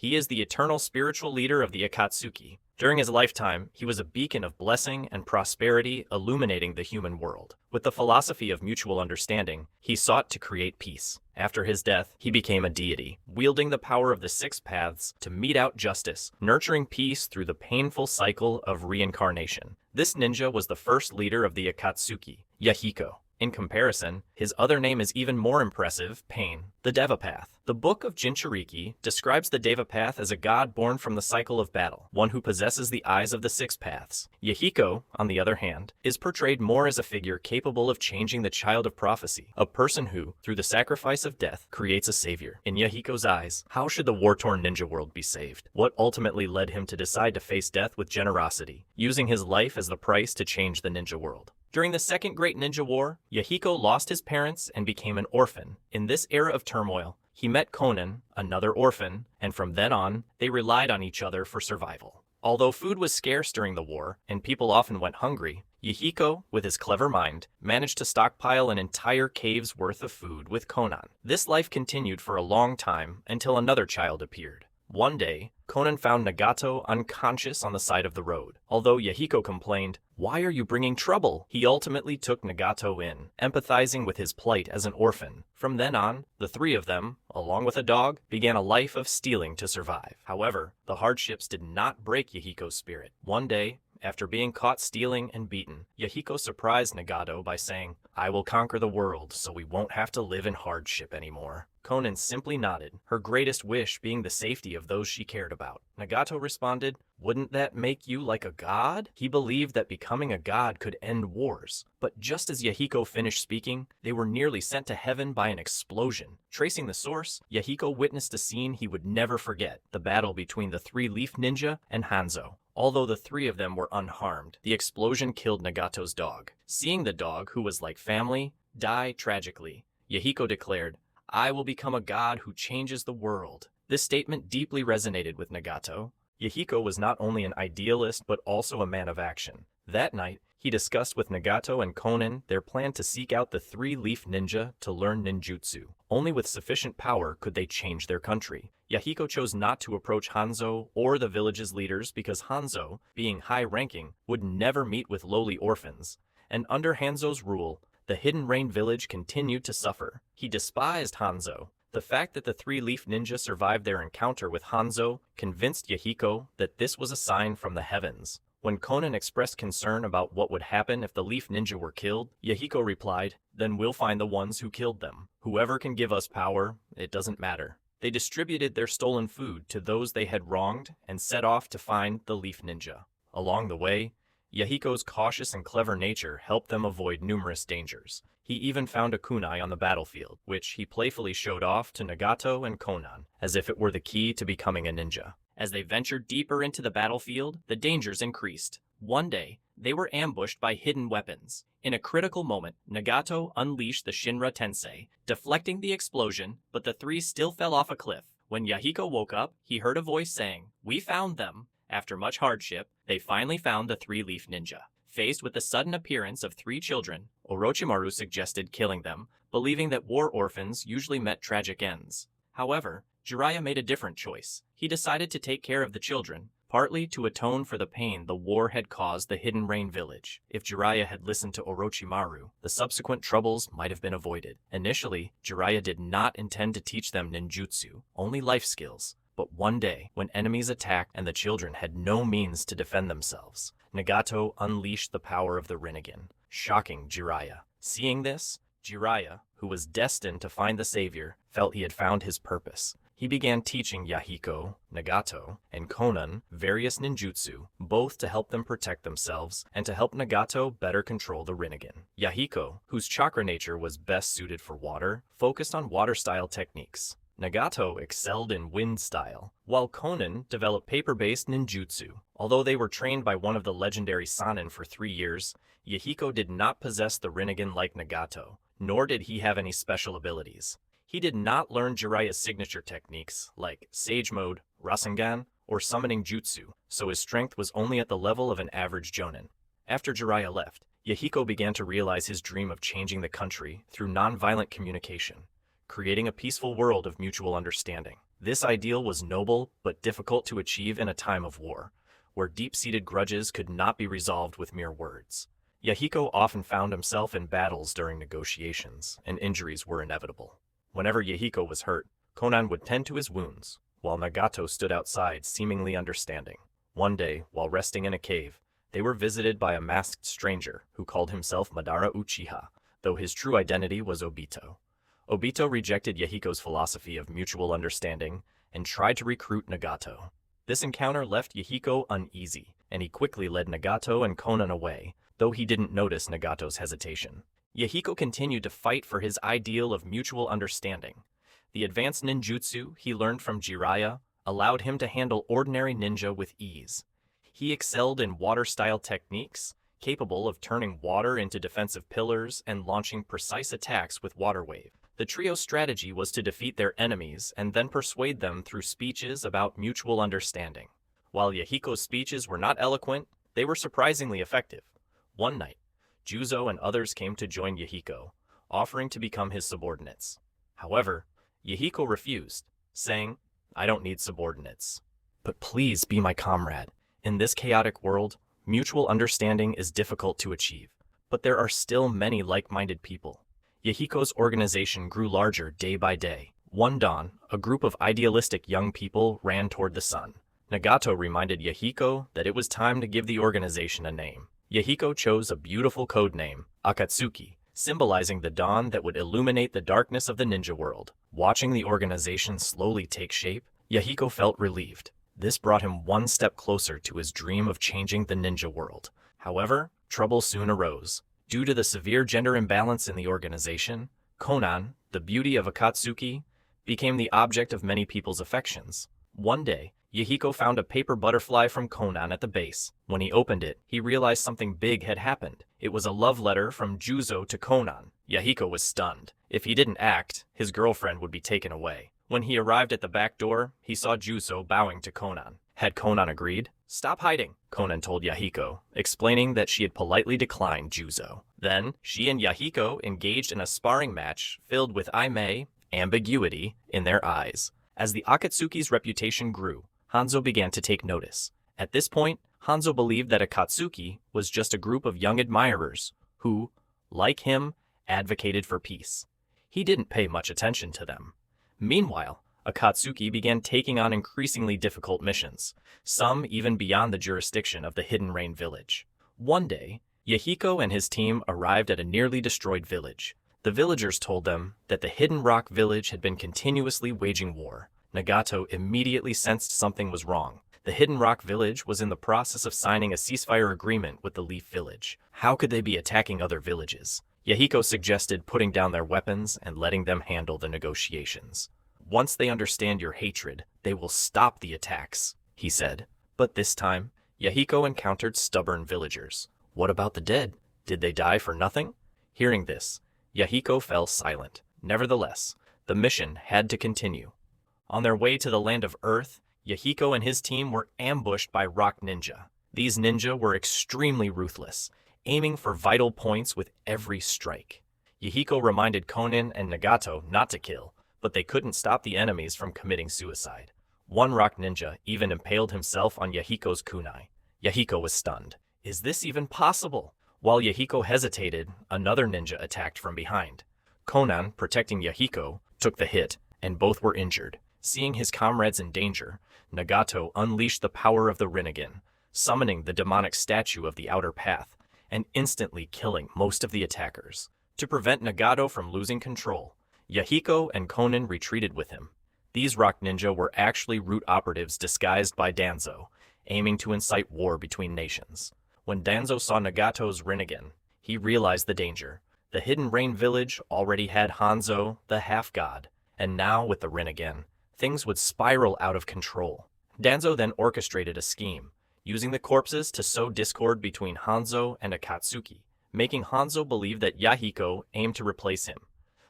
He is the eternal spiritual leader of the Akatsuki. During his lifetime, he was a beacon of blessing and prosperity illuminating the human world. With the philosophy of mutual understanding, he sought to create peace. After his death, he became a deity, wielding the power of the six paths to mete out justice, nurturing peace through the painful cycle of reincarnation. This ninja was the first leader of the Akatsuki, Yahiko. In comparison, his other name is even more impressive, Pain, the Deva Path. The Book of Jinchuriki describes the Deva Path as a god born from the cycle of battle, one who possesses the eyes of the six paths. Yahiko, on the other hand, is portrayed more as a figure capable of changing the child of prophecy, a person who, through the sacrifice of death, creates a savior. In Yahiko's eyes, how should the war-torn ninja world be saved? What ultimately led him to decide to face death with generosity, using his life as the price to change the ninja world? During the Second Great Ninja War, Yahiko lost his parents and became an orphan. In this era of turmoil, he met Konan, another orphan, and from then on, they relied on each other for survival. Although food was scarce during the war, and people often went hungry, Yahiko, with his clever mind, managed to stockpile an entire cave's worth of food with Konan. This life continued for a long time until another child appeared. One day, Konan found Nagato unconscious on the side of the road. Although Yahiko complained, "Why are you bringing trouble?" he ultimately took Nagato in, empathizing with his plight as an orphan. From then on, the three of them, along with a dog, began a life of stealing to survive. However, the hardships did not break Yahiko's spirit. One day, after being caught stealing and beaten, Yahiko surprised Nagato by saying, "I will conquer the world so we won't have to live in hardship anymore." Konan simply nodded, her greatest wish being the safety of those she cared about. Nagato responded, "Wouldn't that make you like a god?" He believed that becoming a god could end wars. But just as Yahiko finished speaking, they were nearly sent to heaven by an explosion. Tracing the source, Yahiko witnessed a scene he would never forget, the battle between the three-leaf ninja and Hanzo. Although the three of them were unharmed, the explosion killed Nagato's dog. Seeing the dog, who was like family, die tragically, Yahiko declared, "I will become a god who changes the world." This statement deeply resonated with Nagato. Yahiko was not only an idealist but also a man of action. That night, he discussed with Nagato and Konan their plan to seek out the three-leaf ninja to learn ninjutsu. Only with sufficient power could they change their country. Yahiko chose not to approach Hanzo or the village's leaders because Hanzo, being high-ranking, would never meet with lowly orphans. And under Hanzo's rule, the Hidden Rain village continued to suffer. He despised Hanzo. The fact that the three-leaf ninja survived their encounter with Hanzo convinced Yahiko that this was a sign from the heavens. When Konan expressed concern about what would happen if the leaf ninja were killed, Yahiko replied, "Then we'll find the ones who killed them. Whoever can give us power, it doesn't matter." They distributed their stolen food to those they had wronged and set off to find the leaf ninja. Along the way, Yahiko's cautious and clever nature helped them avoid numerous dangers. He even found a kunai on the battlefield, which he playfully showed off to Nagato and Konan, as if it were the key to becoming a ninja. As they ventured deeper into the battlefield, the dangers increased. One day, they were ambushed by hidden weapons. In a critical moment, Nagato unleashed the Shinra Tensei, deflecting the explosion, but the three still fell off a cliff. When Yahiko woke up, he heard a voice saying, "We found them." After much hardship, they finally found the three-leaf ninja. Faced with the sudden appearance of three children, Orochimaru suggested killing them, believing that war orphans usually met tragic ends. However, Jiraiya made a different choice. He decided to take care of the children, partly to atone for the pain the war had caused the Hidden Rain village. If Jiraiya had listened to Orochimaru, the subsequent troubles might have been avoided. Initially, Jiraiya did not intend to teach them ninjutsu, only life skills. But one day, when enemies attacked and the children had no means to defend themselves, Nagato unleashed the power of the Rinnegan, shocking Jiraiya. Seeing this, Jiraiya, who was destined to find the savior, felt he had found his purpose. He began teaching Yahiko, Nagato, and Konan various ninjutsu, both to help them protect themselves and to help Nagato better control the Rinnegan. Yahiko, whose chakra nature was best suited for water, focused on water-style techniques. Nagato excelled in wind style, while Konan developed paper-based ninjutsu. Although they were trained by one of the legendary Sannin for 3 years, Yahiko did not possess the Rinnegan like Nagato, nor did he have any special abilities. He did not learn Jiraiya's signature techniques like Sage Mode, Rasengan, or Summoning Jutsu, so his strength was only at the level of an average jonin. After Jiraiya left, Yahiko began to realize his dream of changing the country through non-violent communication, creating a peaceful world of mutual understanding. This ideal was noble but difficult to achieve in a time of war, where deep-seated grudges could not be resolved with mere words. Yahiko often found himself in battles during negotiations, and injuries were inevitable. Whenever Yahiko was hurt, Konan would tend to his wounds, while Nagato stood outside seemingly understanding. One day, while resting in a cave, they were visited by a masked stranger who called himself Madara Uchiha, though his true identity was Obito. Obito rejected Yahiko's philosophy of mutual understanding and tried to recruit Nagato. This encounter left Yahiko uneasy, and he quickly led Nagato and Konan away, though he didn't notice Nagato's hesitation. Yahiko continued to fight for his ideal of mutual understanding. The advanced ninjutsu he learned from Jiraiya allowed him to handle ordinary ninja with ease. He excelled in water-style techniques, capable of turning water into defensive pillars and launching precise attacks with water wave. The trio's strategy was to defeat their enemies and then persuade them through speeches about mutual understanding. While Yahiko's speeches were not eloquent, they were surprisingly effective. One night, Juzo and others came to join Yahiko, offering to become his subordinates. However, Yahiko refused, saying, "I don't need subordinates. But please be my comrade. In this chaotic world, mutual understanding is difficult to achieve, but there are still many like-minded people." Yahiko's organization grew larger day by day. One dawn, a group of idealistic young people ran toward the sun. Nagato reminded Yahiko that it was time to give the organization a name. Yahiko chose a beautiful code name, Akatsuki, symbolizing the dawn that would illuminate the darkness of the ninja world. Watching the organization slowly take shape, Yahiko felt relieved. This brought him one step closer to his dream of changing the ninja world. However, trouble soon arose. Due to the severe gender imbalance in the organization, Konan, the beauty of Akatsuki, became the object of many people's affections. One day, Yahiko found a paper butterfly from Konan at the base. When he opened it, he realized something big had happened. It was a love letter from Juzo to Konan. Yahiko was stunned. If he didn't act, his girlfriend would be taken away. When he arrived at the back door, he saw Juzo bowing to Konan. Had Konan agreed? "Stop hiding," Konan told Yahiko, explaining that she had politely declined Juzo. Then, she and Yahiko engaged in a sparring match filled with ambiguity in their eyes. As the Akatsuki's reputation grew, Hanzo began to take notice. At this point, Hanzo believed that Akatsuki was just a group of young admirers who, like him, advocated for peace. He didn't pay much attention to them. Meanwhile, Akatsuki began taking on increasingly difficult missions, some even beyond the jurisdiction of the Hidden Rain village. One day, Yahiko and his team arrived at a nearly destroyed village. The villagers told them that the Hidden Rock village had been continuously waging war. Nagato immediately sensed something was wrong. The Hidden Rock village was in the process of signing a ceasefire agreement with the Leaf village. How could they be attacking other villages? Yahiko suggested putting down their weapons and letting them handle the negotiations. "Once they understand your hatred, they will stop the attacks," he said. But this time, Yahiko encountered stubborn villagers. What about the dead? Did they die for nothing? Hearing this, Yahiko fell silent. Nevertheless, the mission had to continue. On their way to the land of Earth, Yahiko and his team were ambushed by rock ninja. These ninja were extremely ruthless, aiming for vital points with every strike. Yahiko reminded Konan and Nagato not to kill, but they couldn't stop the enemies from committing suicide. One rock ninja even impaled himself on Yahiko's kunai. Yahiko was stunned. Is this even possible? While Yahiko hesitated, another ninja attacked from behind. Konan, protecting Yahiko, took the hit, and both were injured. Seeing his comrades in danger, Nagato unleashed the power of the Rinnegan, summoning the demonic statue of the Outer Path, and instantly killing most of the attackers. To prevent Nagato from losing control, Yahiko and Konan retreated with him. These rock ninja were actually root operatives disguised by Danzo, aiming to incite war between nations. When Danzo saw Nagato's Rinnegan, he realized the danger. The Hidden Rain village already had Hanzo, the half-god, and now with the Rinnegan, things would spiral out of control. Danzo then orchestrated a scheme, using the corpses to sow discord between Hanzo and Akatsuki, making Hanzo believe that Yahiko aimed to replace him.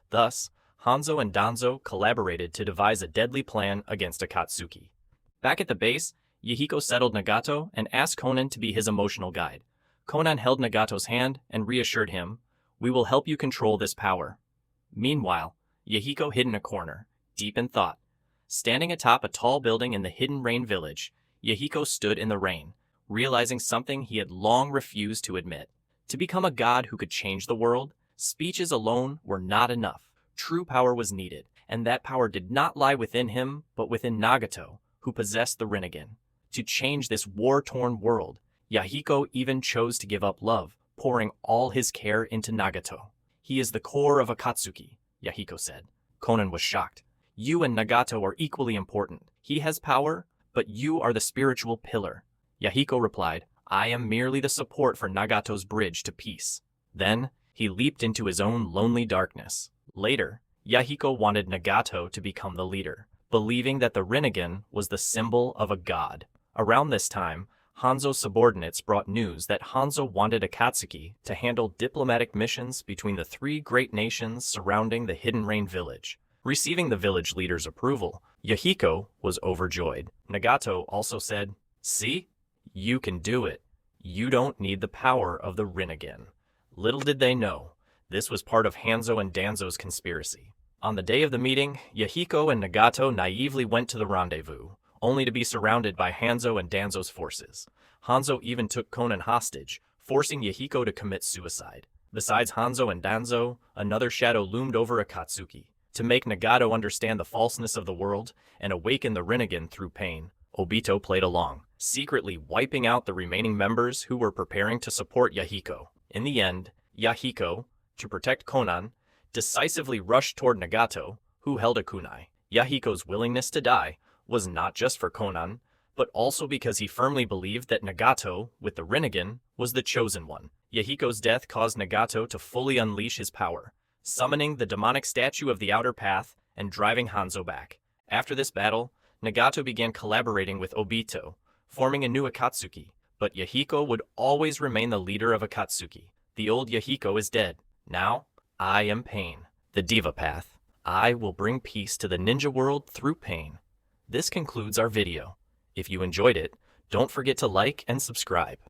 Thus, Hanzo and Danzo collaborated to devise a deadly plan against Akatsuki. Back at the base, Yahiko settled Nagato and asked Konan to be his emotional guide. Konan held Nagato's hand and reassured him, "We will help you control this power." Meanwhile, Yahiko hid in a corner, deep in thought. Standing atop a tall building in the Hidden Rain village, Yahiko stood in the rain, realizing something he had long refused to admit. To become a god who could change the world, speeches alone were not enough. True power was needed, and that power did not lie within him, but within Nagato, who possessed the Rinnegan. To change this war-torn world, Yahiko even chose to give up love, pouring all his care into Nagato. "He is the core of Akatsuki," Yahiko said. Konan was shocked. "You and Nagato are equally important. He has power, but you are the spiritual pillar." Yahiko replied, "I am merely the support for Nagato's bridge to peace." Then, he leaped into his own lonely darkness. Later, Yahiko wanted Nagato to become the leader, believing that the Rinnegan was the symbol of a god. Around this time, Hanzo's subordinates brought news that Hanzo wanted Akatsuki to handle diplomatic missions between the three great nations surrounding the Hidden Rain village. Receiving the village leader's approval, Yahiko was overjoyed. Nagato also said, "See? You can do it. You don't need the power of the Rinnegan." Little did they know, this was part of Hanzo and Danzo's conspiracy. On the day of the meeting, Yahiko and Nagato naively went to the rendezvous, only to be surrounded by Hanzo and Danzo's forces. Hanzo even took Konan hostage, forcing Yahiko to commit suicide. Besides Hanzo and Danzo, another shadow loomed over Akatsuki. To make Nagato understand the falseness of the world and awaken the Rinnegan through pain, Obito played along, secretly wiping out the remaining members who were preparing to support Yahiko. In the end, Yahiko, to protect Konan, decisively rushed toward Nagato, who held a kunai. Yahiko's willingness to die was not just for Konan, but also because he firmly believed that Nagato, with the Rinnegan, was the chosen one. Yahiko's death caused Nagato to fully unleash his power, summoning the demonic statue of the Outer Path and driving Hanzo back. After this battle, Nagato began collaborating with Obito, forming a new Akatsuki, but Yahiko would always remain the leader of Akatsuki. The old Yahiko is dead. Now, I am Pain, the Diva Path. I will bring peace to the ninja world through pain. This concludes our video. If you enjoyed it, don't forget to like and subscribe.